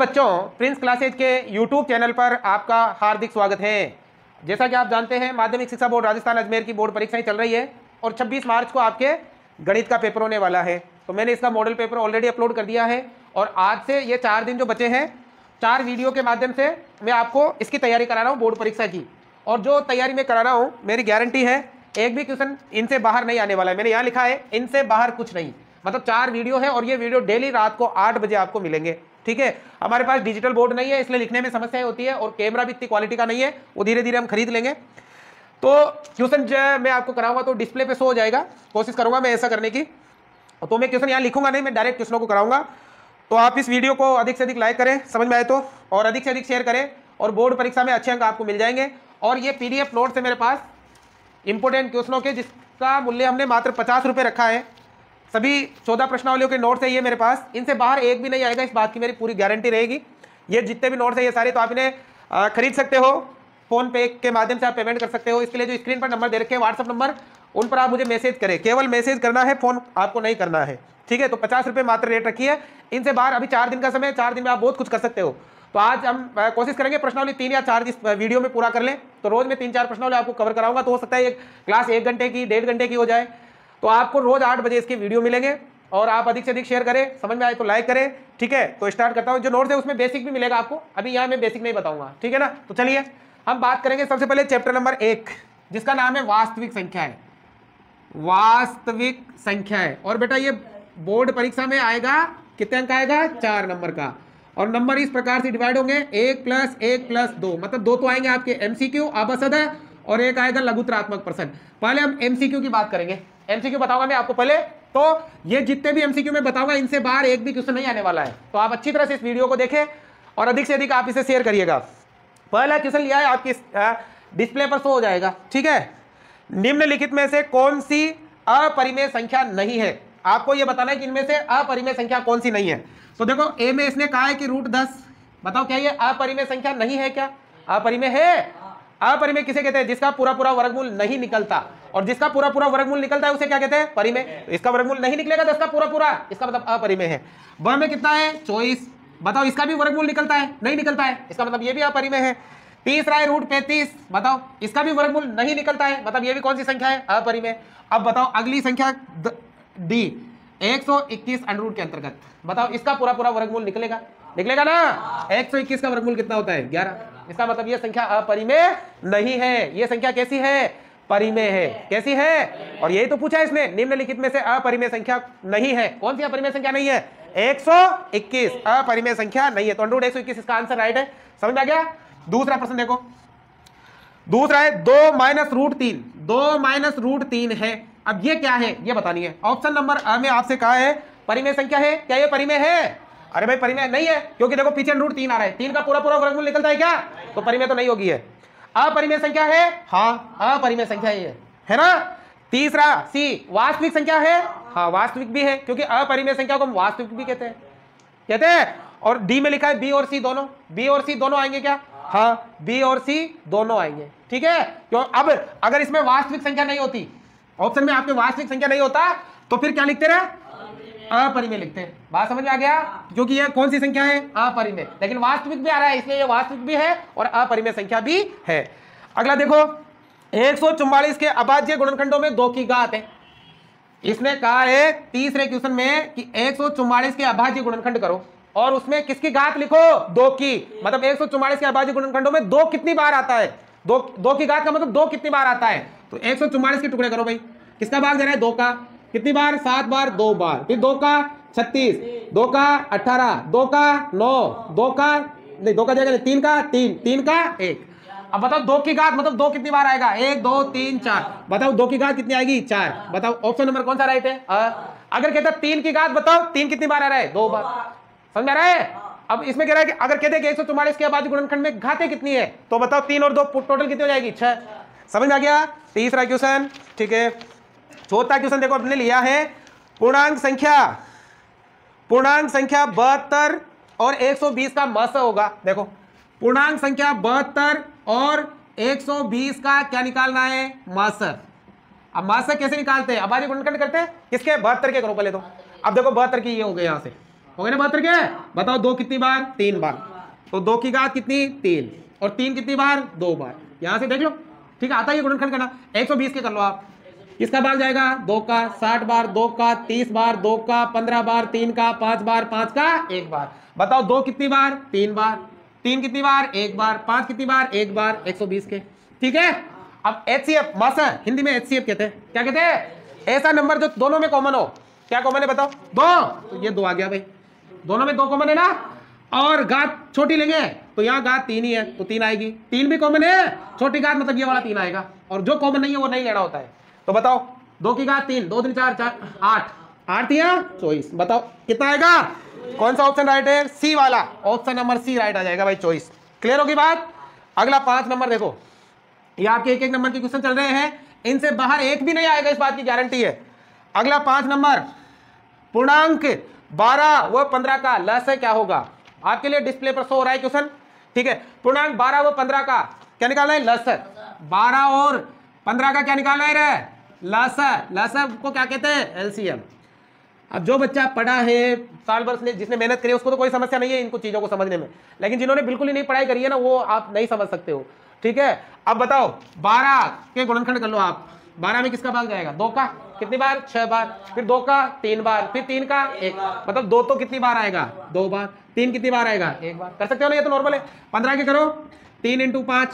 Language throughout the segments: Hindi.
बच्चों, प्रिंस क्लासेज के यूट्यूब चैनल पर आपका हार्दिक स्वागत है। जैसा कि आप जानते हैं, माध्यमिक शिक्षा बोर्ड राजस्थान अजमेर की बोर्ड परीक्षाएं चल रही है और 26 मार्च को आपके गणित का पेपर होने वाला है। तो मैंने इसका मॉडल पेपर ऑलरेडी अपलोड कर दिया है और आज से ये 4 दिन जो बचे हैं, 4 वीडियो के माध्यम से मैं आपको इसकी तैयारी करा रहा हूँ बोर्ड परीक्षा की। और जो तैयारी मैं करा रहा हूँ, मेरी गारंटी है एक भी क्वेश्चन इनसे बाहर नहीं आने वाला है। मैंने यहाँ लिखा है इनसे बाहर कुछ नहीं, मतलब 4 वीडियो है और ये वीडियो डेली रात को 8 बजे आपको मिलेंगे। ठीक है, हमारे पास डिजिटल बोर्ड नहीं है, इसलिए लिखने में समस्याएं होती है और कैमरा भी इतनी क्वालिटी का नहीं है, वो धीरे धीरे हम खरीद लेंगे। तो क्वेश्चन मैं आपको कराऊंगा तो डिस्प्ले पे शो हो जाएगा, कोशिश करूंगा मैं ऐसा करने की। तो मैं क्वेश्चन यहाँ लिखूंगा नहीं, मैं डायरेक्ट क्वेश्चनों को कराऊंगा। तो आप इस वीडियो को अधिक से अधिक लाइक करें, समझ में आए तो, और अधिक से अधिक शेयर करें और बोर्ड परीक्षा में अच्छे अंक आपको मिल जाएंगे। और ये PDF नोट्स है मेरे पास इंपोर्टेंट क्वेश्चनों के, जिसका मूल्य हमने मात्र 50 रुपये रखा है। सभी 14 प्रश्नावलियों के नोट्स है ये मेरे पास, इनसे बाहर एक भी नहीं आएगा, इस बात की मेरी पूरी गारंटी रहेगी। ये जितने भी नोट्स है ये सारे, तो आप इन्हें खरीद सकते हो, फोन पे के माध्यम से आप पेमेंट कर सकते हो। इसके लिए जो स्क्रीन पर नंबर दे रखे हैं, व्हाट्सअप नंबर, उन पर आप मुझे मैसेज करें, केवल मैसेज करना है, फोन आपको नहीं करना है। ठीक है, तो 50 रुपये मात्र रेट रखी है। इनसे बाहर अभी 4 दिन का समय, 4 दिन में आप बहुत कुछ कर सकते हो। तो आज हम कोशिश करेंगे प्रश्नावली 3 या 4 इस वीडियो में पूरा कर लें। तो रोज में 3-4 प्रश्नावली आपको कवर कराऊंगा। तो हो सकता है एक क्लास 1 घंटे की, 1.5 घंटे की हो जाए। तो आपको रोज 8 बजे इसके वीडियो मिलेंगे और आप अधिक से अधिक शेयर करें, समझ में आए तो लाइक करें। ठीक है, तो स्टार्ट करता हूं। जो नोट्स है उसमें बेसिक भी मिलेगा आपको, अभी यहाँ मैं बेसिक नहीं बताऊंगा। ठीक है ना, तो चलिए हम बात करेंगे सबसे पहले चैप्टर नंबर 1, जिसका नाम है वास्तविक संख्याएं। वास्तविक संख्याएं, और बेटा ये बोर्ड परीक्षा में आएगा, कितने अंक आएगा? 4 नंबर का। और नंबर इस प्रकार से डिवाइड होंगे 1 + 1 + 2, मतलब 2 तो आएंगे आपके MCQ आबसद है और एक आएगा लघुतरात्मक प्रश्न। पहले हम MCQ की बात करेंगे, MCQ बताऊंगा मैं आपको पहले। तो ये जितने भी MCQ में बताऊंगा, इनसे बाहर एक भी क्वेश्चन नहीं आने वाला है। तो आप अच्छी तरह से इस वीडियो को देखें और अधिक से अधिक आप इसे शेयर करिएगा। पहला क्वेश्चन लिया है आपकी डिस्प्ले पर, शो हो जाएगा। ठीक है, निम्नलिखित में से कौन सी अपरिमेय संख्या नहीं है? आपको यह बताना है कि इनमें से अपरिमेय संख्या कौन सी नहीं है। तो देखो ए में इसने कहा है कि √10, बताओ क्या ये अपरिमेय संख्या नहीं है? क्या अपरिमेय है? अपरिमेय किसे कहते हैं? जिसका पूरा पूरा वर्गमूल नहीं निकलता, और जिसका पूरा पूरा वर्गमूल निकलता है उसे क्या कहते हैं? परिमेय। इसका वर्गमूल नहीं निकलेगा, 10 का पूरा पूरा, इसका मतलब अपरिमेय है। ब में कितना है? 24, बताओ इसका भी वर्गमूल निकलता है? नहीं निकलता है, इसका मतलब ये भी अपरिमेय है। तीसरा है √35, बताओ इसका भी वर्गमूल नहीं निकलता है, मतलब ये भी कौन सी संख्या है? अपरिमेय। अब बताओ अगली संख्या D, 121 √ के अंतर्गत, बताओ इसका पूरा पूरा वर्गमूल निकलेगा? निकलेगा ना। 121 का वर्गमूल कितना होता है? 11। इसका मतलब ये संख्या अपरिमेय नहीं है। ये संख्या कैसी है? परिमेय है। कैसी है? और यही तो पूछा है इसने, निम्नलिखित में से अपरिमेय संख्या नहीं है। कौन सी अपरिमेय संख्या नहीं है? 121 अपरिमेय संख्या नहीं है। तो √121 इसका आंसर राइट है। समझ में आ गया? दूसरा प्रश्न देखो, दूसरा है 2 - √3। 2 - √3 है। अब ये क्या है ये बतानी है। ऑप्शन नंबर A में आपसे कहा है परिमेय संख्या है, क्या ये परिमेय है? अरे भाई परिमेय नहीं है, क्योंकि देखो पीछे √3 आ रहा है, 3 का पूरा पूरा वर्गमूल निकलता है क्या? तो परिमेय तो नहीं होगी है। अपरिमेय संख्या है? हाँ, अपरिमेय संख्या है ना। तीसरा C, वास्तविक संख्या है? हाँ, वास्तविक भी है, क्योंकि अपरिमेय संख्या को हम वास्तविक भी कहते हैं। और D में लिखा है B और C दोनों, B और C दोनों आएंगे क्या? हाँ, B और C दोनों आएंगे। ठीक है, क्यों? अब अगर इसमें वास्तविक संख्या नहीं होती, ऑप्शन में आपके वास्तविक संख्या नहीं होता, तो फिर क्या लिखते रहे? अपरिमेय लिखते हैं। बात समझ में आ गया? क्योंकि ये कौन सी संख्या है? अपरिमेय। लेकिन वास्तविक भी आ रहा है, इसलिए ये वास्तविक भी है और अपरिमेय संख्या भी है। अगला देखो, 144 के अभाज्य गुणनखंडों में 2 की घात है। इसने कहा है तीसरे क्वेश्चन में कि 144 के अभाज्य गुणनखंड करो और उसमें किसकी घात लिखो? 2 की। मतलब 144 के अभाज्य गुणनखंडों में 2 कितनी बार आता है? 2 की घात का मतलब 2 कितनी बार आता है? तो 144 के टुकड़े करो भाई, किसका भाग दे रहा है? 2 का। कितनी बार? 7 बार, 2 बार। फिर 2 का 36, 2 का 18, 2 का 9, 2 का नहीं, 2 का जगह 3 का 3, 3 का 1। अब बताओ 2 की घात मतलब 2 कितनी बार आएगा? 1 2 3 4। बताओ 2 की घात कितनी आएगी? 4। बताओ ऑप्शन नंबर कौन सा राइट है? अगर कहता 3 की घात बताओ, 3 कितनी बार आ रहा है? 2 बार। समझ आ रहा है? अब इसमें कह रहा है कि अगर कहते हैं कि 144 के अभाज्य गुणनखंड में घातें कितनी है, तो बताओ 3 और 2 टोटल कितनी हो जाएगी? 6। समझ में आ गया? तीसरा क्वेश्चन। ठीक है, चौथा क्वेश्चन देखो अपने लिया है पूर्णांक संख्या 72 और 120 का मस होगा। देखो पूर्णांक संख्या 72 और 120 का क्या निकालना है? मस। अब मस कैसे निकालते हैं? अभाज्य गुणनखंड करते हैं किसके? 72 के करो पहले तो। अब देखो 72 की ये हो गए, यहां से हो गए ना 72 के। बताओ 2 कितनी बार, 3 बार, तो 2 की घात कितनी 3, और 3 कितनी बार 2 बार। यहां से देख लो, ठीक है, आता है ये गुणनखंड करना। 120 के कर लो आप, किसका भाग जाएगा 2 का, 60 बार 2 का, 30 बार 2 का, 15 बार 3 का, 5 बार 5 का 1 बार। बताओ 2 कितनी बार 3 बार, 3 कितनी बार 1 बार, 5 कितनी बार 1 बार, 120 के। ठीक है, अब HCF मासा हिंदी में HCF कहते हैं, क्या कहते हैं, ऐसा नंबर जो दोनों में कॉमन हो। क्या कॉमन है बताओ, 2, तो ये 2 आ गया भाई, दोनों में 2 कॉमन है ना, और घात छोटी लेंगे तो यहाँ घात 3 ही है तो 3 आएगी, 3 भी कॉमन है, छोटी घात मतलब ये वाला 3 आएगा, और जो कॉमन नहीं है वो नहीं लेना होता है। तो बताओ 2 की घात 3, 2 3 4 4 8, 8 दिया 24, बताओ कितना आएगा, कौन सा ऑप्शन राइट है, सी वाला, ऑप्शन नंबर सी राइट आ जाएगा भाई 24। क्लियर होगी बात। अगला 5 नंबर देखो, ये आपके एक एक नंबर के क्वेश्चन चल रहे हैं, इनसे बाहर एक भी नहीं आएगा, इस बात की गारंटी है। अगला 5 नंबर, पूर्णांक 12 व 15 का लसाअ क्या होगा, आपके लिए डिस्प्ले पर शो हो रहा है क्वेश्चन, ठीक है। पूर्णांक 12 व 15 का क्या निकालना है, लसाअ, 12 और 15 का क्या निकालना है रे, लसाअ। लसाअ को क्या कहते हैं, एलसीएम। अब जो बच्चा पढ़ा है साल भर से, जिसने मेहनत करी है, उसको तो कोई समस्या नहीं है इनको चीजों को समझने में, लेकिन जिन्होंने बिल्कुल ही नहीं पढ़ाई करी है ना, वो आप नहीं समझ सकते हो। ठीक है, अब बताओ 12 के गुणनखंड कर लो आप, 12 में किसका भाग जाएगा, 2 का, कितनी बार 6 बार, फिर 2 का 3 बार, फिर 3 का 1, मतलब 2 तो कितनी बार आएगा 2 बार, 3 कितनी बार आएगा 1 बार। कर सकते हो ना, ये तो नॉर्मल है। 15 के करो, 3 × 5,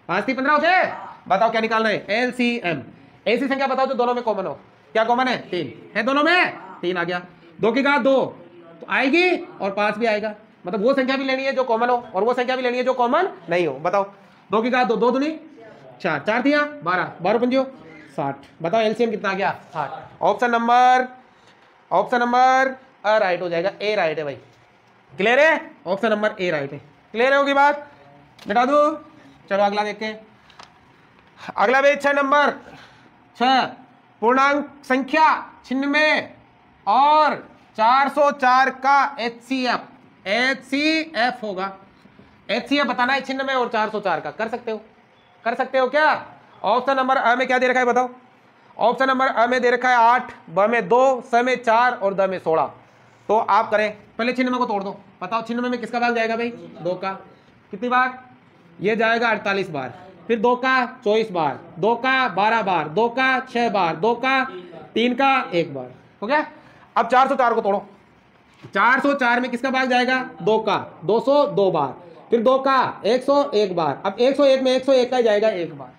5 3 15 होते हैं। बताओ क्या निकालना है, एलसीएम। ऐसी संख्या बताओ जो दोनों में कॉमन हो, क्या कॉमन है 3 है, दोनों में 3 आ गया। 2 की घात 2 तो आएगी, और 5 भी आएगा, मतलब वो संख्या भी लेनी है जो कॉमन हो, और वो संख्या भी लेनी है जो कॉमन नहीं हो। बताओ 2 की घात 2, 2 दूनी 4, 4 दिया 12, 12 पंजो 60। बताओ एलसीएम कितना आ गया 60। ऑप्शन नंबर राइट हो जाएगा, ए राइट है भाई। क्लियर है, ऑप्शन नंबर ए राइट है। क्लियर होगी बात, मिटा दो। चलो अगला देखते हैं। अगला भाई 6 नंबर, 6 पूर्णांक संख्या 96 और 404 का HCF होगा। HCF बताना है 96 और 404 का, कर सकते हो क्या। ऑप्शन नंबर अ में क्या दे रखा है बताओ, ऑप्शन नंबर अ में दे रखा है 8, ब में 2, स में 4 और द में 16। तो आप करें, पहले 96 को तोड़ दो। बताओ 96 में किसका भाग जाएगा भाई, 2 का, कितनी बार, ये जाएगा 48 बार, फिर 2 का 24 बार, 2 का 12 बार, 2 का 6 बार, 2 का 3 का 1 बार, हो गया। अब 404 को तोड़ो, 404 में किसका भाग जाएगा, 2 का 202 बार, फिर 2 का 101 बार, अब 101 में 101 का जाएगा 1 बार,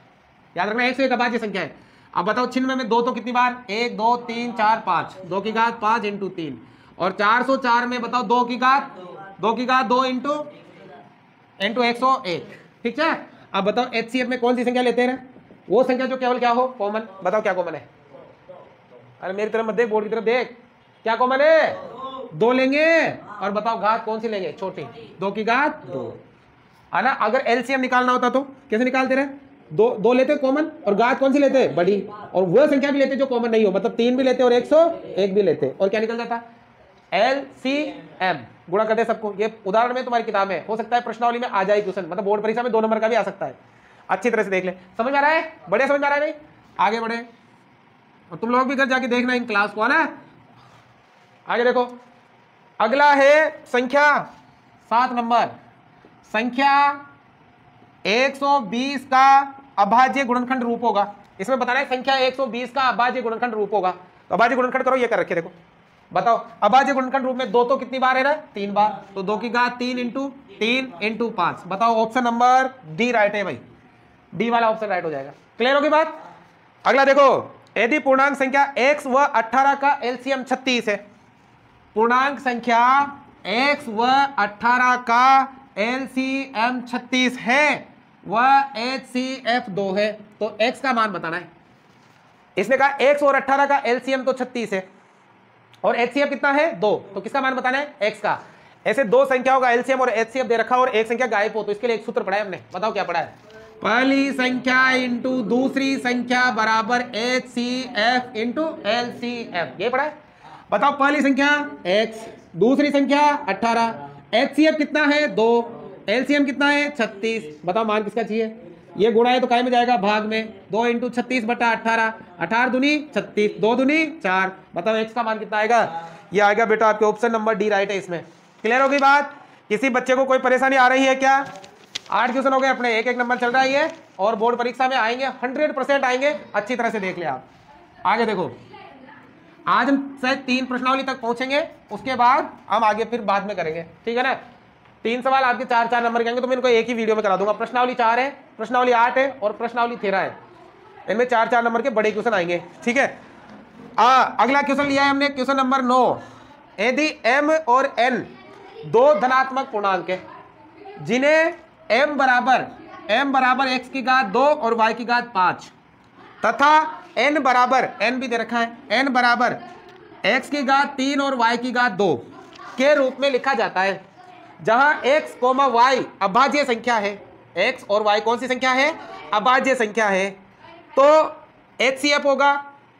याद रखना 101 अभाज्य संख्या है। अब बताओ 96 में 2 तो कितनी बार, 1 2 3 4 5, 2 की घात 5 × 3, और 404 में बताओ 2 की घात 2 × 101, ठीक है। अब बताओ HCF में कौन सी संख्या लेते हैं, वो संख्या जो केवल क्या हो, कॉमन। बताओ क्या कॉमन है, अरे मेरी तरफ मत देख, बोर्ड की तरफ देख, क्या कॉमन है, 2 लेंगे, और बताओ घात कौन सी लेंगे, छोटी, 2 की घात 2, है ना। अगर एलसीएम निकालना होता तो कैसे निकालते रहे, 2 लेते कॉमन, और घात कौन सी लेते बड़ी, और वह संख्या भी लेते जो कॉमन नहीं हो, मतलब 3 भी लेते और 101 भी लेते, और क्या निकल जाता, एलसीएम। गुणा करते सबको, ये उदाहरण में तुम्हारी किताब में हो सकता है प्रश्नावली में आ जाए क्वेश्चन, मतलब बोर्ड परीक्षा में 2 नंबर का भी आ सकता है। अच्छी तरह से देख ले, समझ में आ रहा है, बढ़िया समझ में आ रहा है भाई। आगे बढ़े, और तुम लोग भी घर जाके देखना इन क्लास को, है ना। आगे देखो, अगला है संख्या 7 नंबर, संख्या 120 का अभाज्य गुणनखंड रूप होगा। इसमें बताना है संख्या 120 का अभाज्य गुणनखंड रूप होगा। तो अभाज्य गुणनखंड करो, ये कर रखे देखो, बताओ अभाज्य गुणनखंड रूप में 2 तो कितनी बार है ना, 3 बार, तो 2 की घात 3 × 3 × 5। बताओ ऑप्शन नंबर डी राइट है भाई, डी वाला ऑप्शन राइट हो जाएगा। क्लियर होगी बात। अगला देखो, यदि पूर्णांक संख्या x व 18 का एलसीएम 36 है, पूर्णांक संख्या x व 18 का एलसीएम 36 है, वह HCF 2 है, तो x का मान बताना है। इसने कहा x और 18 का एलसीएम तो 36 है, और HCF कितना है 2, तो किसका मान बताना है, x का। ऐसे 2 संख्याओं का एलसीएम और HCF दे रखा, और एक संख्या गायब हो, तो इसके लिए एक सूत्र पढ़ा है हमने। बताओ क्या पढ़ा है, पहली संख्या इंटू दूसरी संख्या बराबर HCF इंटू LCF, ये पढ़ा है। बताओ पहली संख्या x, दूसरी संख्या 18, HCF कितना है 2, LCM कितना है 36। बताओ मान किसका चाहिए, ये गुणा है तो काय में जाएगा, भाग में, 2 × 36 / 18, 18 दूनी 36, 2 दूनी 4। बताओ x का मान कितना आएगा, ये आएगा बेटा आपके ऑप्शन नंबर डी राइट है इसमें। क्लियर होगी बात? किसी बच्चे को कोई परेशानी आ रही है क्या? 8 क्वेश्चन हो गए अपने, एक एक नंबर चल रहा है ये, और बोर्ड परीक्षा में आएंगे 100% आएंगे, अच्छी तरह से देख ले आप। आगे देखो, आज हम शायद 3 प्रश्नावली तक पहुंचेंगे, उसके बाद हम आगे फिर बाद में करेंगे, ठीक है ना। 3 सवाल आपके 4-4 नंबर के आएंगे, तो मैं इनको एक ही वीडियो में करा दूंगा। प्रश्नावली 4 है, प्रश्नावली 8 है और प्रश्नावली 13 है, इनमें 4-4 नंबर के बड़े क्वेश्चन आएंगे, ठीक है। अगला क्वेश्चन लिया है हमने, क्वेश्चन नंबर 9। यदि m और n दो धनात्मक पूर्णांक है जिन्हें m बराबर x की घात 2 और y की घात 5 तथा n बराबर, n भी दे रखा है, n बराबर x की घात 3 और y की घात 2 के रूप में लिखा जाता है, जहां x, y अभाज्य संख्या है, x और y कौन सी संख्या है? अभाज्य संख्या है, तो HCF होगा।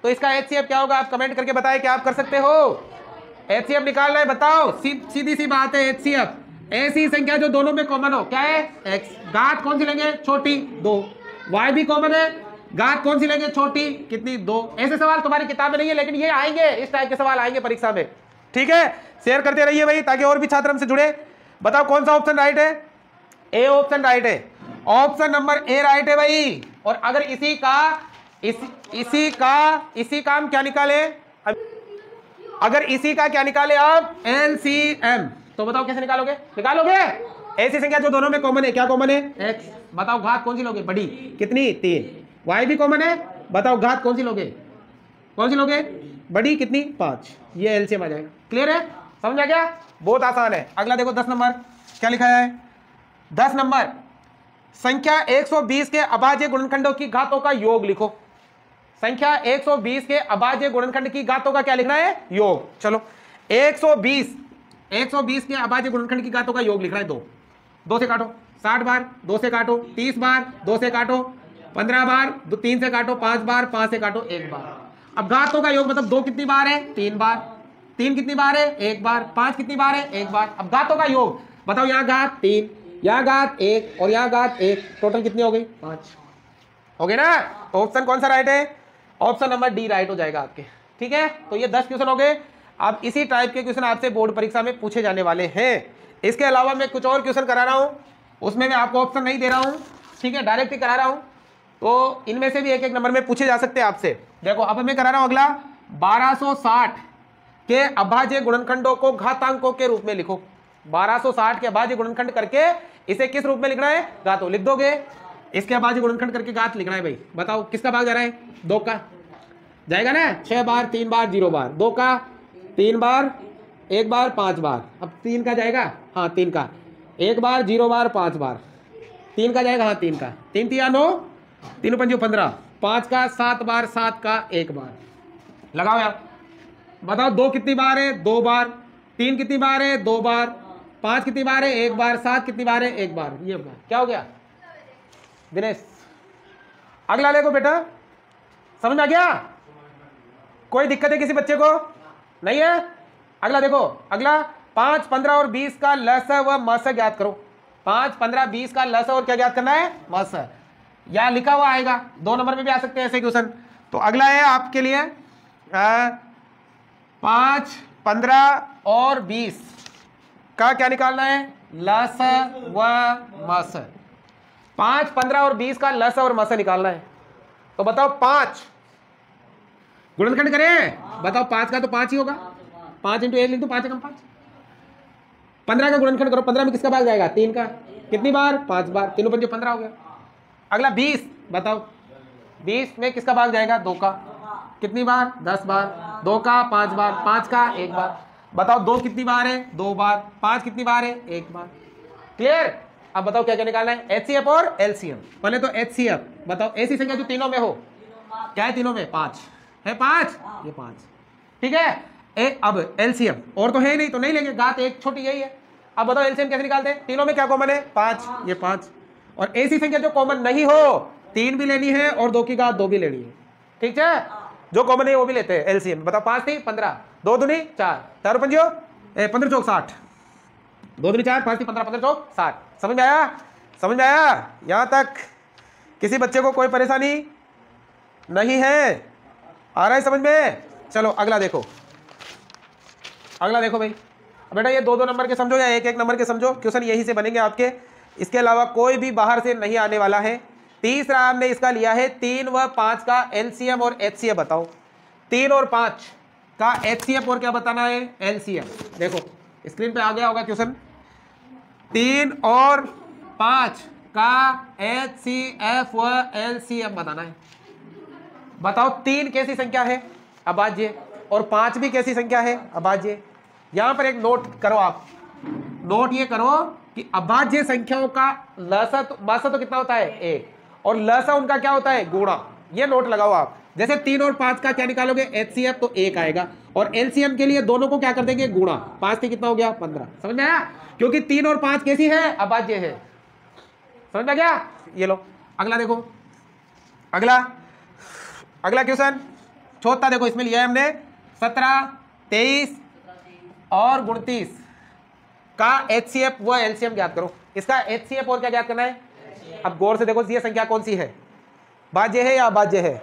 तो इसका HCF क्या होगा? आप कमेंट करके बताएं, क्या आप कर सकते हो? HCF निकालना है, बताओ। सीधी सी बात है, HCF ऐसी संख्या जो दोनों में कॉमन हो। क्या है? x, घात कौन सी लेंगे? छोटी 2, y भी कॉमन है, घात कौन सी लेंगे? छोटी कितनी? 2। ऐसे सवाल तुम्हारी किताब में नहीं है, लेकिन ये आएंगे, इस टाइप के सवाल आएंगे परीक्षा में, ठीक है। शेयर करते रहिए भाई, ताकि और भी छात्र हमसे जुड़े। बताओ कौन सा ऑप्शन राइट है? ए ऑप्शन राइट है, ऑप्शन नंबर ए राइट है भाई। और अगर इसी का हम क्या निकाले? अगर इसी का क्या निकाले आप? LCM। तो बताओ कैसे निकालोगे? ऐसी संख्या जो दोनों में कॉमन है। क्या कॉमन है? x। बताओ घात कौन सी लोगे? बड़ी कितनी? 3। y भी कॉमन है, बताओ घात कौन सी लोगे? बड़ी कितनी? 5। ये LCM आ जाएगा। क्लियर है? समझ आ गया? बहुत आसान है। अगला देखो 10 नंबर क्या लिखा है? 10 नंबर, संख्या 120 के अभाज्य गुणनखंडों की घातों का योग लिखो। संख्या 120 के अभाज्य गुणनखंड की घातों का क्या लिखना है? योग। चलो 120 के अभाज्य गुणनखंड की घातों का योग लिखना है। 2 से काटो, 60 बार, 2 से काटो, 30 बार, 2 से काटो, 15 बार, 3 से काटो, 5 बार, 5 से काटो, 1 बार। अब घातों का योग मतलब 2 कितनी बार है? 3 बार। 3 कितनी बार है? 1 बार। 5 कितनी बार है? 1 बार। अब घातों का योग बताओ, यहाँ घात 3, यहाँ घात 1 और यहाँ घात 1, टोटल कितनी हो गई? 5 हो गई ना। ऑप्शन कौन सा राइट है? ऑप्शन नंबर डी राइट हो जाएगा आपके, ठीक है। तो ये 10 क्वेश्चन हो गए। अब इसी टाइप के क्वेश्चन आपसे बोर्ड परीक्षा में पूछे जाने वाले हैं। इसके अलावा मैं कुछ और क्वेश्चन करा रहा हूँ, उसमें मैं आपको ऑप्शन नहीं दे रहा हूँ, ठीक है, डायरेक्ट ही करा रहा हूँ। तो इनमें से भी एक एक नंबर में पूछे जा सकते हैं आपसे। देखो अब मैं करा रहा हूँ अगला, 1260 के अभाज्य गुणनखंडों को घातांकों के रूप में लिखो। 1260 के अभाज्य गुणनखंड करके इसे किस रूप में लिखना है? घातों। लिख दोगे? इसके अभाज्य गुणनखंड करके घात लिखना है भाई। बताओ किसका भाग जा रहा है? 2 का जाएगा ना। 6 बार, 3 बार, 0 बार, 2 का 3 बार, 1 बार, 5 बार। अब 3 का जाएगा, हाँ 3 का 1 बार, 0 बार, 5 बार। 3 का जाएगा, हाँ 3 का। 3 3 9, 3 5 15, 5 का 7 बार, 7 का 1 बार। लगाओ यार, बताओ 2 कितनी बार है? 2 बार। 3 कितनी बार है? 2 बार। 5 कितनी बार है? 1 बार। 7 कितनी बार है? 1 बार। ये क्या हो गया दिनेश? अगला देखो बेटा, समझ में आ गया? कोई दिक्कत है किसी बच्चे को? नहीं है? अगला देखो, अगला 5, 15 और 20 का लस व मस ज्ञात करो। 5, 15, 20 का लस और क्या ज्ञात करना है? मस। या लिखा हुआ आएगा, 2 नंबर में भी आ सकते हैं ऐसे क्वेश्चन। तो अगला है आपके लिए 5, 15 और 20 का क्या निकालना है? लस व मस। 5, 15 और 20 का लस और मस निकालना है। तो बताओ 5 गुणनखंड करें? बताओ 5 का तो 5 ही होगा। 5 × 1 लिख दो, 5 एकम 5। 15 का गुणनखंड करो, 15 में किसका भाग जाएगा? 3 का। कितनी बार? 5 बार। 3 5 15 हो गया। अगला 20, बताओ 20 में किसका भाग जाएगा? 2 का। कितनी बार? 10 बार। 2 का 5 बार, 5 का 1 बार। बताओ 2 कितनी बार है? 2 बार। 5 कितनी बार है? 1 बार। क्लियर? अब बताओ क्या क्या निकालना है? HCF और LCM। पहले तो HCF बताओ, ऐसी संख्या जो तीनों में हो। क्या है तीनों में? 5 है। 5, ये 5, ठीक है। अब LCM और तो है ही नहीं, तो नहीं लेंगे, घात 1 छोटी यही है। अब बताओ LCM कैसे निकालते हैं? तीनों में क्या कॉमन है? 5, ये 5। और ऐसी संख्या जो कॉमन नहीं हो, 3 भी लेनी है और 2 की घात 2 भी लेनी है, ठीक है। जो कॉमन है वो भी लेते हैं LCM। बताओ 5 थी 15, 2 दूनी 4, 4 पंजो 15 चौक 60, 2 दूनी 4, 5 थी 15, 15 चौक 60। समझ में आया? समझ में आया? यहाँ तक किसी बच्चे को कोई परेशानी नहीं है? आ रहा है समझ में? चलो अगला देखो, अगला देखो भाई, बेटा ये 2-2 नंबर के समझो या 1-1 नंबर के समझो, क्वेश्चन यही से बनेंगे आपके, इसके अलावा कोई भी बाहर से नहीं आने वाला है। तीसरा हमने इसका लिया है 3 व 5 का एलसीएम और एचसीएफ बताओ। 3 और 5 का एचसीएफ और क्या बताना है, एलसीएम। देखो स्क्रीन पे आ गया होगा क्वेश्चन। 3 और 5 का एचसीएफ व एलसीएम बताना है। बताओ 3 कैसी संख्या है, अभाज्य, और 5 भी कैसी संख्या है, अभाज्य। यहां पर एक नोट करो, आप नोट ये करो कि अभाज्य संख्याओं का लसा तो कितना होता है, 1, और लसा उनका क्या होता है, गुणा। ये नोट लगाओ आप। जैसे 3 और 5 का क्या निकालोगे, एचसीएफ, तो 1 आएगा, और एलसीएम के लिए दोनों को क्या कर देंगे, गुणा। 5 से कितना हो गया, 15। समझ में आया, क्योंकि 3 और 5 कैसी है, अभाज्य है। समझ में गया। ये लो अगला देखो, अगला क्वेश्चन चौथा देखो, इसमें लिया है हमने 17, 23 और 29 का एचसीएफ व एलसीएम ज्ञात करो। इसका एचसीएफ और क्या ज्ञात करना है। अब गौर से देखो, ये संख्या कौन सी है, भाज्य है या अभाज्य है,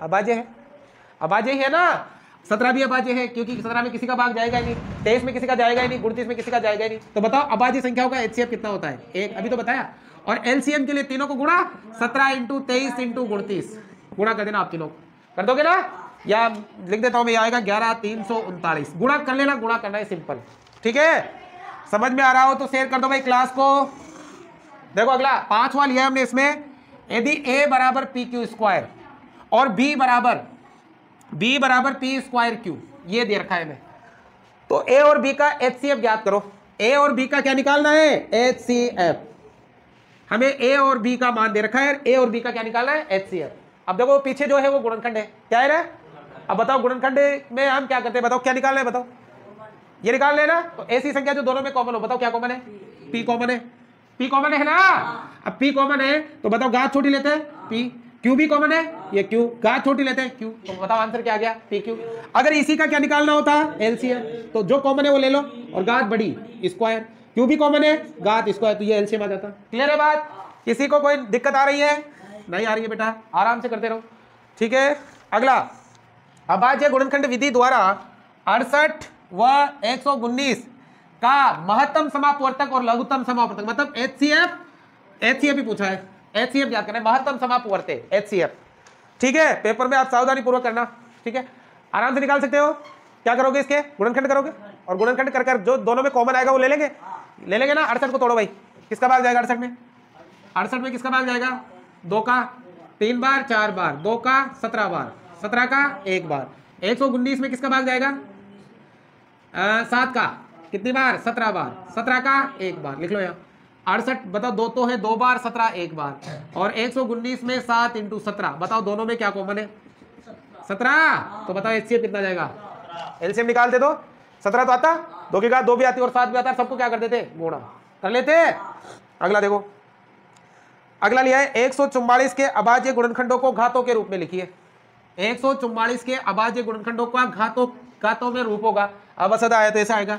अभाज्य है, अभाज्य ही है ना। 17 भी अभाज्य है, क्योंकि 17 में किसी का भाग जाएगा ही नहीं, 23 में किसी का जाएगा ही नहीं, 29 में किसी का जाएगा ही नहीं। तो बताओ अभाज्य संख्याओं का एचसीएफ कितना होता है, 1, अभी तो बताया। और एलसीएम के लिए तीनों को गुणा, 17 × 23 × 29 गुणा कर देना। आप तीनों कर दोगे ना, या लिख देता हूं मैं, आएगा 11,339। गुणा कर लेना, गुणा करना है सिंपल। ठीक है, समझ में आ रहा हो तो शेयर कर दो भाई क्लास को। देखो अगला 5वां लिया हमने इसमें, यदि a बराबर PQ² और b बराबर P² ये दे रखा है मैं, तो a और b का एचसीएफ ज्ञात करो। a और b का क्या निकालना है, एचसीएफ। हमें a और b का मान दे रखा है, a और b का क्या निकालना है, एचसीएफ। अब देखो पीछे जो है वो गुणनखंड है, क्या है ना। अब बताओ गुणनखंड में हम क्या करते हैं, बताओ क्या निकालना है, बताओ ये निकाल लेना। तो ऐसी संख्या जो दोनों में कॉमन हो, बताओ क्या कॉमन है, p कॉमन है, p कॉमन है ना। अब p कॉमन है तो बताओ घात छोटी लेते हैं p, q भी कॉमन है, ये q, घात छोटी लेते हैं q, तो बताओ आंसर क्या आ गया, pq। अगर इसी का क्या निकालना होता, एलसीएम, तो जो कॉमन है वो ले लो, और घात बड़ी स्क्वायर, q भी कॉमन है, घात स्क्वायर, तो ये एलसीएम आ जाता। क्लियर है बात, किसी को कोई दिक्कत आ रही है, नहीं आ रही है बेटा, आराम से करते रहो। ठीक है, अगला अभाज्य गुणनखंड विधि द्वारा 68 व 119 का महत्तम समापवर्तक और लघुत्तम समापवर्तक, मतलब एचसीएफ ही पूछा है, एचसीएफ याद करना है, महत्तम समापवर्तक एचसीएफ। ठीक है, पेपर में आप सावधानी पूर्वक करना। ठीक है, आराम से निकाल सकते हो। क्या करोगे, इसके गुणनखंड करोगे, और गुणनखंड कर जो दोनों में कॉमन आएगा वो ले लेंगे ना। 68 को तोड़ो भाई, किसका भाग जाएगा 68 में, 68 में किसका भाग जाएगा, 2 का 3 बार 4 बार, 2 का 17 बार, 17 का 1 बार। 119 में किसका भाग जाएगा, 7 का कितनी बार, 17 बार, 17 का 1 बार। लिख लो यहाँ 68, बताओ 2 तो है 2 बार, 17 1 बार, और 119 में 7 × 17, बताओ दोनों में क्या कॉमन है, 17। तो बताओ एचसीएफ कितना जाएगा, एलसीएम निकालते तो 17 तो आता, 2 की घात 2 भी आती और 7 भी आता, सबको क्या कर देते, गुणा कर लेते। अगला देखो, अगला लिया है 144 के अभाज्य गुणनखंडों को घातों के रूप में लिखिए। 144 के अभाज्य गुणनखंडों का घातों में रूप होगा। अब असदा आया तो ऐसा आएगा,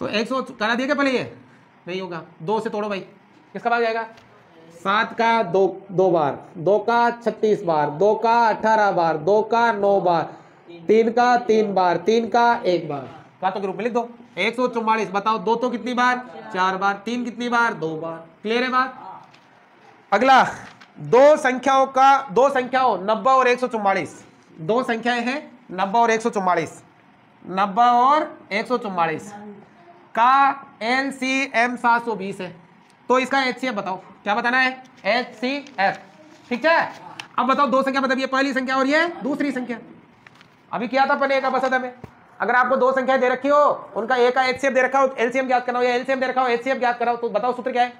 तो 100 करा दिया क्या पहले, ये नहीं होगा, 2 से तोड़ो भाई, किसका भाग जाएगा, 7 का 2 बार, 2 का 36 बार, 2 का 18 बार, 2 का 9 बार, 3 का 3 बार, 3 का 1 बार। घातों के रूप में लिख दो। 144 बताओ, 2 तो कितनी बार, 4 बार, 3 कितनी बार, 2 बार। क्लियर है बात। अगला दो संख्याओं 90 और 144, 2 संख्याएं हैं 90 और 144, 90 और 144 का एलसीएम 720 है। तो इसका एचसीएफ बताओ, क्या बताना है, एचसीएफ। ठीक है, अब बताओ 2 संख्या, मतलब ये पहली संख्या और ये दूसरी संख्या। अभी किया था अपने एक बसद में, अगर आपको 2 संख्याएं दे रखी हो, उनका एक का एचसीएफ दे रखा हो, एलसीएम ज्ञात करना हो, या एलसीएम दे रखा हो, एचसीएफ ज्ञात कराओ, तो बताओ सूत्र क्या है,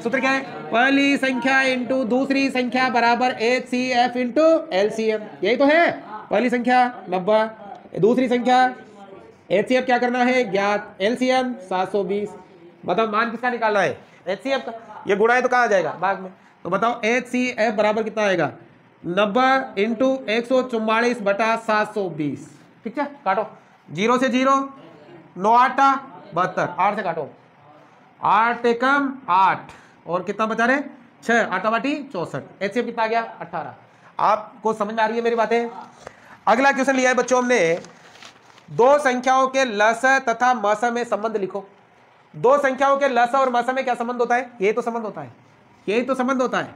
सूत्र क्या है, पहली संख्या इंटू दूसरी संख्या बराबर एचसीएफ इंटू एलसीएम। यही तो है, पहली संख्या 90, दूसरी संख्या एचसीएफ क्या करना है ज्ञात, एलसीएम 720। बताओ मान किसका निकालना है, एचसीएफ का। ये गुणा है तो कहाँ आ जाएगा, भाग में। तो बताओ एचसीएफ बराबर कितना आएगा, 90 इंटू 144 बटा 720। ठीक है, काटो, 0 से 0, 9 8 72, 8 से काटो, 8 एकम 8, और कितना बचा रहे 6, 8 बाटी 64। एचसीएफ कितना आ गया 18। आपको समझ में आ रही है मेरी बातें। अगला क्वेश्चन लिया है बच्चों हमने, दो संख्याओं के लस तथा मस में संबंध लिखो। दो संख्याओं के लस और मस में क्या संबंध होता है? यही तो संबंध होता है, यही तो संबंध होता है।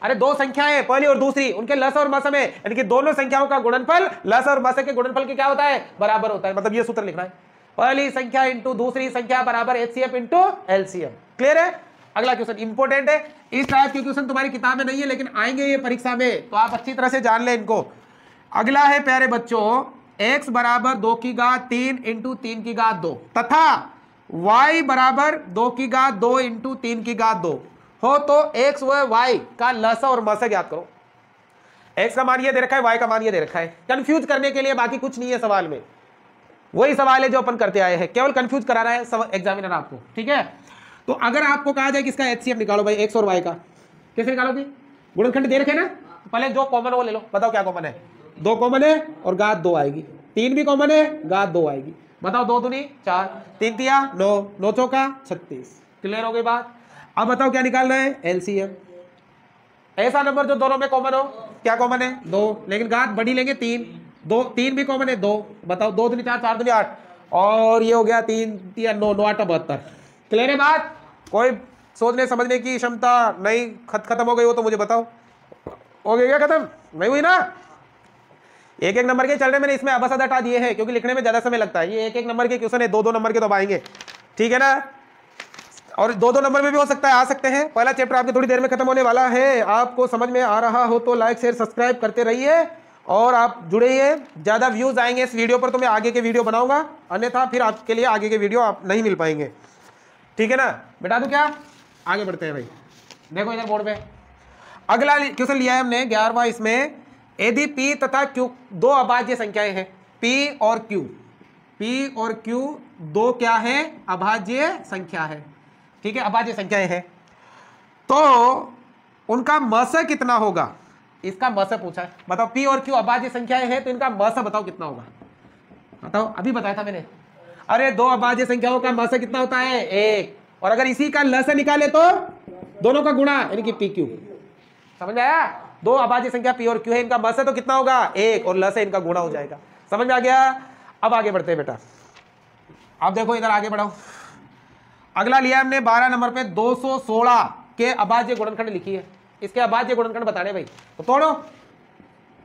अरे दो संख्याएं पहली और दूसरी, उनके लस और मस में, यानी कि दोनों संख्याओं का गुणनफल लस और मस के गुणनफल के क्या होता है? बराबर होता है। मतलब ये सूत्र लिखना है, पहली संख्या इंटू दूसरी संख्या बराबर HCF इंटू LCM। क्लियर है? अगला क्वेश्चन इंपॉर्टेंट है, इस टाइप के क्वेश्चन तुम्हारी किताब में नहीं है लेकिन आएंगे ये परीक्षा में, तो आप अच्छी तरह से जान लें इनको। अगला है प्यारे बच्चों, x बराबर 2 की घात 3 इंटू 3 की घात 2 तथा y बराबर 2 की घात 2 इंटू 3 की घात 2 हो तो x व y का लस और मस ज्ञात करो। x का मान ये दे रखा है, y का मान ये दे रखा है, कंफ्यूज करने के लिए, बाकी कुछ नहीं है सवाल में। वही सवाल है जो अपन करते आए हैं, केवल कंफ्यूज कराना है एग्जामिनर आपको। ठीक है, तो अगर आपको कहा जाए कि इसका HCF निकालो भाई x और y का, कैसे निकालोगे? गुणनखंड दे रखे ना, पहले जो कॉमन वो ले लो। बताओ क्या कॉमन है? 2 कॉमन है और घात 2 आएगी, 3 भी कॉमन है, घात 2 आएगी। बताओ 2 दूनी 4, 3 तिया 9, 9 चौका 36। क्लियर हो गई बात? अब बताओ क्या निकालना है? LCM। ऐसा नंबर जो दोनों में कॉमन हो, क्या कॉमन है? 2, लेकिन घात बड़ी लेंगे 3, 2 3 भी कॉमन है 2। बताओ 2 दूनी 4, 4 दूनी 8 और ये हो गया 3 तिया 9, 9 8 72। क्लियर है बात? कोई सोचने समझने की क्षमता नहीं खत्म हो गई हो तो मुझे बताओ, हो गई क्या खत्म? नहीं हुई ना? एक एक नंबर के चल रहे, मैंने इसमें अबसद हटा दिए हैं क्योंकि लिखने में ज्यादा समय लगता है। ये एक एक नंबर के क्वेश्चन है, 2-2 नंबर के तो आएंगे। ठीक है ना? और 2-2 नंबर में भी हो सकता है, आ सकते हैं। पहला चैप्टर आपके थोड़ी देर में खत्म होने वाला है। आपको समझ में आ रहा हो तो लाइक शेयर सब्सक्राइब करते रहिए और आप जुड़े रहिए। ज्यादा व्यूज आएंगे इस वीडियो पर तो मैं आगे के वीडियो बनाऊंगा, अन्यथा फिर आपके लिए आगे के वीडियो आप नहीं मिल पाएंगे। ठीक है ना? बेटा दूं क्या? आगे बढ़ते हैं भाई। देखो इधर बोर्ड पे अगला क्वेश्चन लिया है हमने 11वां। इसमें यदि P तथा Q दो अभाज्य संख्याएं हैं, P और Q दो क्या है? अभाज्य संख्या है। ठीक है, अभाज्य संख्याएं हैं, तो उनका मस कितना होगा? इसका मस पूछा है। बताओ P और Q अभाज्य संख्याएं हैं तो इनका मस बताओ कितना होगा? बताओ, अभी बताया था मैंने। अरे दो अभाज्य संख्याओं का मस कितना होता है? 1, और अगर इसी का लस निकाले तो दोनों का गुणा, यानी कि PQ। समझ में आया? दो अभाज्य संख्या P और Q है, इनका मस है तो कितना होगा? 1, और लस है इनका गुणा हो जाएगा। समझ में आ गया? अब आगे बढ़ते हैं बेटा। अब देखो इधर आगे बढ़ाओ। अगला लिया हमने 12 नंबर पे 216 के अभाज्य गुणनखंड लिखी है। इसके अभाज्य गुणनखंड बताने भाई, तो तोड़ो।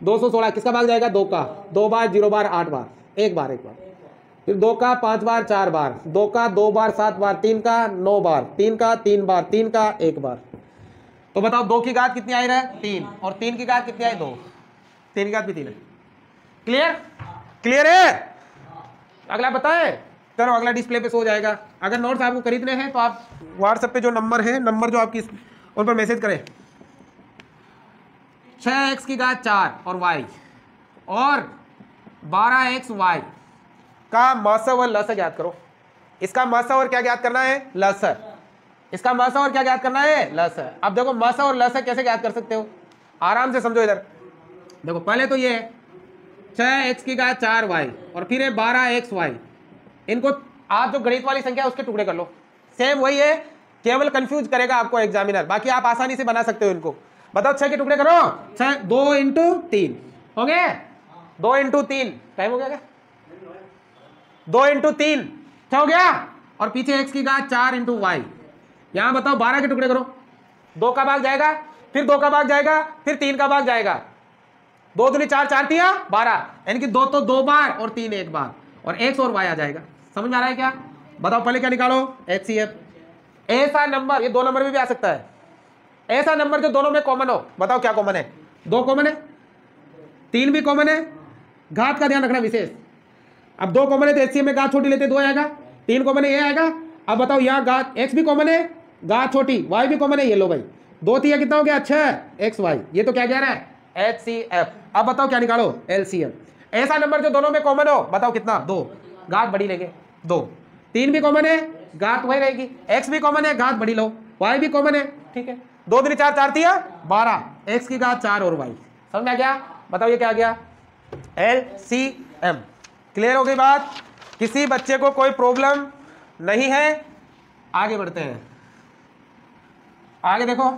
216 किसका भाग जाएगा? 2 का, 2 बार 0 बार 8 बार, एक बार, फिर 2 का 5 बार 4 बार, 2 का 2 बार 7 बार, 3 का 9 बार, 3 का 3 बार, 3 का 1 बार। तो बताओ 2 की घात कितनी आई रहा है? 3, और 3 की घात कितनी आई? 2। 3 की घात भी 3 है। क्लियर? क्लियर है? अगला बताएं? चलो अगला डिस्प्ले पे सो जाएगा। अगर नोट्स आपको खरीदने हैं तो आप व्हाट्सएप पे जो नंबर है, नंबर जो आपकी, उन पर मैसेज करें। 6x की घात 4 और y और 12xy का मस व लस ज्ञात करो। इसका मस और क्या ज्ञात करना है? लस। इसका मस और क्या ज्ञात करना है? लस। अब देखो मस और लस कैसे ज्ञात कर सकते हो, आराम से समझो। इधर देखो, पहले तो ये 6x की घात 4y और फिर है 12xy। इनको आप जो गणित वाली संख्या है उसके टुकड़े कर लो। सेम वही है, केवल कंफ्यूज करेगा आपको एग्जामिनर, बाकी आप आसानी से बना सकते हो इनको। बताओ 6 के टुकड़े करो। 6 2 इंटू 3 हो गए, 2 इंटू 3 टाइम हो गया क्या? 2 इंटू 3 क्या हो गया? और पीछे x की घात 4 इंटू वाई। यहां बताओ 12 के टुकड़े करो। 2 का भाग जाएगा, फिर 2 का भाग जाएगा, फिर 3 का भाग जाएगा। 2 दूनी 4, 4 तिया 12, यानी कि 2 तो 2 बार और 3 1 बार, और x और y आ जाएगा। समझ में आ रहा है क्या? बताओ पहले क्या निकालो? HCF। ऐसा नंबर, ये 2 नंबर में भी आ सकता है, ऐसा नंबर जो दोनों में कॉमन हो। बताओ क्या कॉमन है? 2 कॉमन है, 3 भी कॉमन है, घात का ध्यान रखना विशेष। अब 2 कॉमन है तो HCF में घात छोटी लेते 2 आएगा, 3 कॉमन है ये आएगा। अब बताओ यहाँ घात x भी कॉमन है, घात छोटी y भी कॉमन है, ये लो भाई 2 तिया कितना हो गया? 6xy। ये तो क्या कह रहा है? HCF। अब बताओ क्या निकालो? LCM। ऐसा नंबर जो दोनों में कॉमन हो, बताओ कितना? 2, घात बड़ी लेंगे 2। 3 भी कॉमन है, घात वही रहेगी, x भी कॉमन है, घात बड़ी लो, y भी कॉमन है। ठीक है, 2 दूनी 4, 4 तिया 12, x की घात 4 और y। समझ में आ गया? बताओ ये क्या आ गया? LCM। क्लियर हो गई बात? किसी बच्चे को कोई प्रॉब्लम नहीं है? आगे बढ़ते हैं। आगे देखो,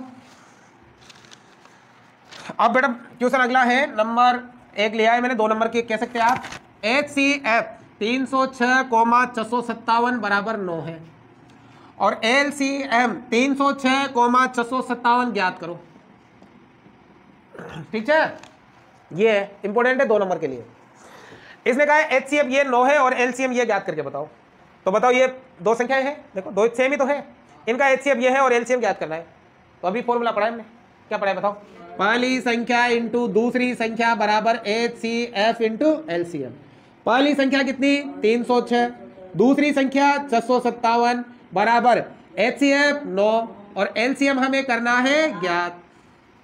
अब बेटा क्वेश्चन अगला है नंबर 1 लिया है मैंने, 2 नंबर के कह सकते हैं आप। HCF 306,657 बराबर 9 है और LCM 306,657 ज्ञात करो। ठीक है, ये है इंपॉर्टेंट है 2 नंबर के लिए। इसने कहा है HCF ये 9 है और LCM ये ज्ञात करके बताओ। तो बताओ ये 2 संख्याएं हैं, देखो 2 सेम ही तो है, इनका HCF ये है और LCM ज्ञात करना है। तो अभी फॉर्मूला पढ़ा है हमने, क्या पढ़ा है बताओ? पहली संख्या इंटू दूसरी संख्या बराबर HCF इंटू LCM। पहली संख्या कितनी 306, दूसरी संख्या 657 बराबर HCF 9 और LCM हमें करना है ज्ञात।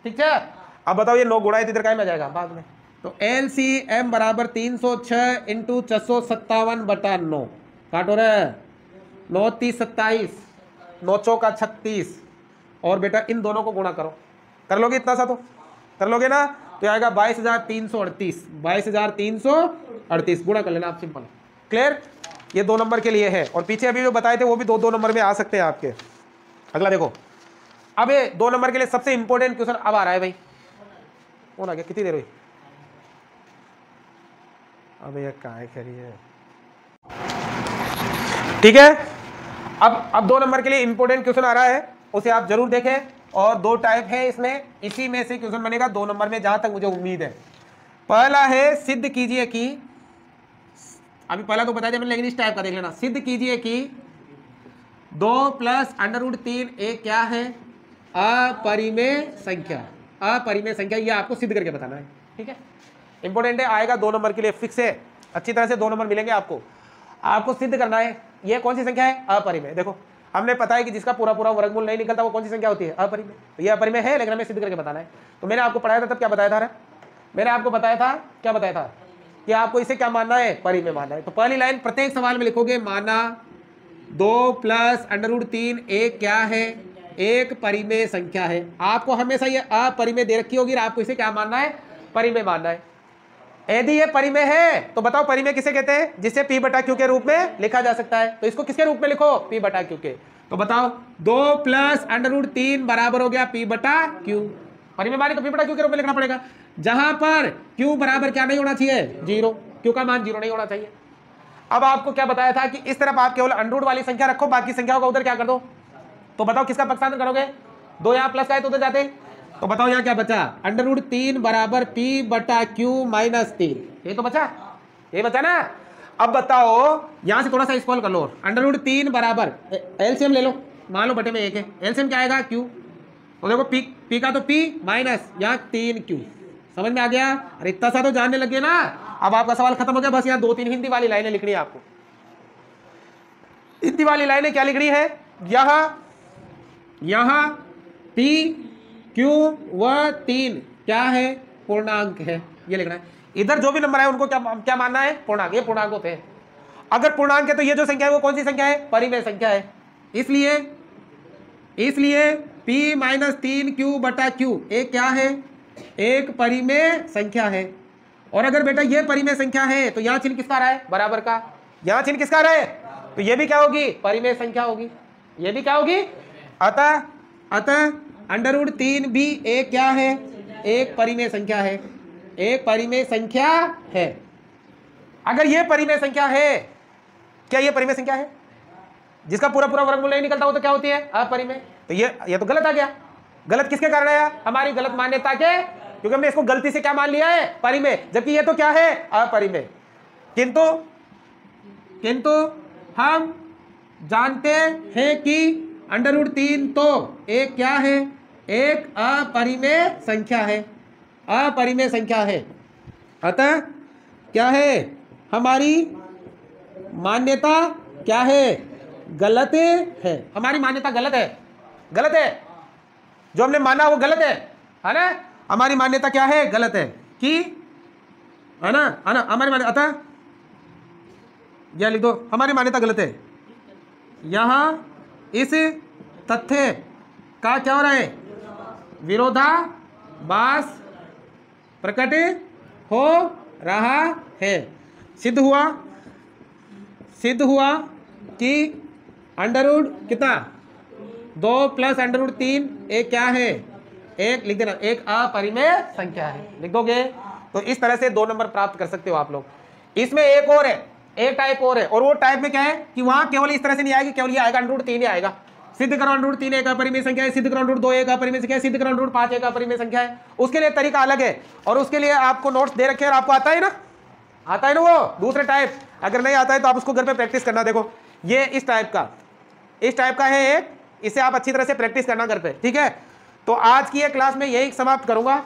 ठीक है, अब बताओ ये 9 गुणा इधर का में आ जाएगा बाद में। तो LCM बराबर 306 इंटू 657 बटा 9, काटो रे 9 30 27, 9 चौका 36 और बेटा इन दोनों को गुणा करो। कर लोगे इतना सा तो कर लोगे ना, तो आएगा 22,338, 22,338 गुणा कर लेना आप, सिंपल क्लियर। ये 2 नंबर के लिए है और पीछे अभी जो बताए थे वो भी 2 नंबर में आ सकते हैं आपके। अगला देखो, अब ये 2 नंबर के लिए सबसे इंपॉर्टेंट क्वेश्चन अब आ रहा है भाई। कौन आ गया, कितनी देर हुई? अब ये क्या है, ठीक है। अब 2 नंबर के लिए इंपॉर्टेंट क्वेश्चन आ रहा है, उसे आप जरूर देखें। और 2 टाइप है इसमें, इसी में से क्वेश्चन बनेगा 2 नंबर में, जहां तक मुझे उम्मीद है। पहला है सिद्ध कीजिए कि, अभी पहला तो बता दिया मैंने, लेकिन इस टाइप का देख लेना। सिद्ध कीजिए कि 2 + √3 एक क्या है, अपरिमेय संख्या। अपरिमेय संख्या ये आपको सिद्ध करके बताना है। ठीक है, इंपॉर्टेंट है, आएगा 2 नंबर के लिए, फिक्स है, अच्छी तरह से 2 नंबर मिलेंगे आपको। आपको सिद्ध करना है ये कौन सी संख्या है, अपरिमेय। देखो हमने पता है कि जिसका पूरा वर्गमूल नहीं निकलता वो कौन सी संख्या होती है, अपरिमेय। तो ये अपरिमेय है, लेकिन हमें सिद्ध करके बताना है। तो मैंने आपको पढ़ाया था तब क्या बताया था, मैंने आपको बताया था क्या बताया था कि आपको इसे क्या मानना है, परिमेय मानना है। तो पहली लाइन प्रत्येक सवाल में लिखोगे, माना 2 + √3 एक क्या है, एक परिमेय संख्या है। आपको हमेशा ये अपरिमेय दे रखी होगी और आपको इसे क्या मानना है, परिमेय मानना है। यदि ये परिमेय है तो बताओ परिमेय किसे कहते हैं, जिसे P/Q के रूप में लिखा जा सकता है। तो इसको किसके रूप में लिखो, P/Q के। तो बताओ 2 + √3 बराबर हो गया P/Q। परिमेय माने तो P/Q के रूप में लिखना पड़ेगा, जहां पर Q बराबर क्या नहीं होना चाहिए, 0। Q का मान 0 नहीं होना चाहिए। अब आपको क्या बताया था कि इस तरफ आप केवल अंडर रूट वाली संख्या रखो, बाकी संख्याओं का उधर क्या कर दो। तो बताओ किसका पक्षांतर करोगे, 2 यहाँ प्लस का है तो उधर जाते। तो बताओ यहाँ क्या बचा, √3 बराबर P/Q - 3, ये तो बचा, ये बचा ना। अब बताओ यहां से थोड़ा सा स्क्रॉल कर लो, √3 बराबर एलसीएम ले लो, मान लो बटे में 1 है, एलसीएम क्या आएगा, Q। तो देखो P का तो P माइनस यहाँ 3Q, समझ में आ गया। अरे इतना सा तो जानने लगे ना, अब आपका सवाल खत्म हो गया। बस यहाँ 2-3 हिंदी वाली लाइनें लिखनी है आपको। हिंदी वाली लाइनें क्या लिखनी है, यहाँ P/Q व 3 क्या है, पूर्णांक है, ये लिखना है। इधर जो भी नंबर है उनको क्या मानना है, पूर्णांक। ये पूर्णांक होते हैं। अगर पूर्णांक है तो ये जो संख्या है वो कौन सी संख्या है, परिमेय संख्या है। इसलिए P - 3Q/Q एक क्या है, एक परिमेय संख्या है। और अगर बेटा ये परिमेय संख्या है तो यहाँ चिन्ह किसका आ रहा है, बराबर का। यहाँ चिन्ह किसका आ रहा है, तो ये भी क्या होगी, परिमेय संख्या होगी, ये भी क्या होगी। अतः √3 भी एक क्या है, एक परिमेय संख्या है, एक परिमेय संख्या है। अगर ये परिमेय संख्या है, क्या ये परिमेय संख्या है जिसका पूरा वर्गमूल नहीं निकलता हो तो क्या होती है, अपरिमेय। तो ये तो गलत आ गया। गलत किसके कारण आया, हमारी गलत मान्यता के, क्योंकि हमने इसको गलती से क्या मान लिया है, परिमेय, जबकि ये तो क्या है, अपरिमेय। किंतु हम जानते हैं कि √3 तो एक क्या है, एक अपरिमेय संख्या है, अपरिमेय संख्या है। अतः क्या है, हमारी मान्यता क्या है, गलत है। हमारी मान्यता गलत है, जो हमने माना वो गलत है ना। हमारी मान्यता क्या है, गलत है कि, है ना हमारी मान्यता। अतः यह लिख दो, हमारी मान्यता गलत है। यहां इस तथ्य का क्या हो रहा है, विरोधाभास प्रकट हो रहा है। सिद्ध हुआ कि अंडरवुड कितना, 2 + √3 एक क्या है, एक लिख देना, एक अपरिमेय संख्या है, लिख दोगे। तो इस तरह से 2 नंबर प्राप्त कर सकते हो आप लोग। इसमें एक और है, एक टाइप और है, और वो टाइप में क्या है कि वहां केवल इस तरह से नहीं आएगी, केवल ये आएगा √3 ही आएगा। सिद्ध करो √3 एक अपरिमेय संख्या है, सिद्ध करो √2 एक अपरिमेय संख्या है, सिद्ध करो √5 एक अपरिमेय संख्या है। उसके लिए तरीका अलग है, और उसके लिए आपको नोट्स दे रखे हैं, और आपको आता है ना, आता है ना वो दूसरे टाइप। अगर नहीं आता है तो आप उसको घर पे प्रैक्टिस करना। देखो ये इस टाइप का है एक, इसे आप अच्छी तरह से प्रैक्टिस करना घर पे, ठीक है। तो आज की ये क्लास में यही समाप्त करूंगा।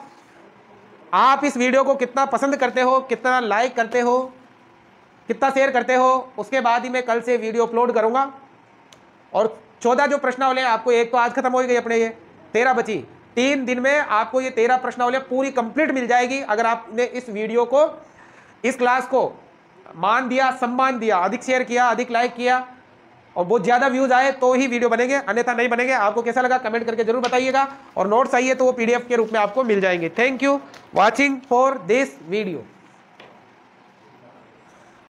आप इस वीडियो को कितना पसंद करते हो, कितना लाइक करते हो, कितना शेयर करते हो, उसके बाद ही मैं कल से वीडियो अपलोड करूंगा। और 14 जो प्रश्नावली आपको, एक तो आज खत्म हो गई अपने, ये 13 बची। 3 दिन में आपको ये 13 प्रश्नावली पूरी कंप्लीट मिल जाएगी, अगर आपने इस वीडियो को, इस क्लास को मान दिया, सम्मान दिया, अधिक शेयर किया, अधिक लाइक किया, और बहुत ज्यादा व्यूज आए तो ही वीडियो बनेंगे, अन्यथा नहीं बनेंगे। आपको कैसा लगा कमेंट करके जरूर बताइएगा, और नोट्स चाहिए तो वो PDF के रूप में आपको मिल जाएंगे। Thank you watching for this video.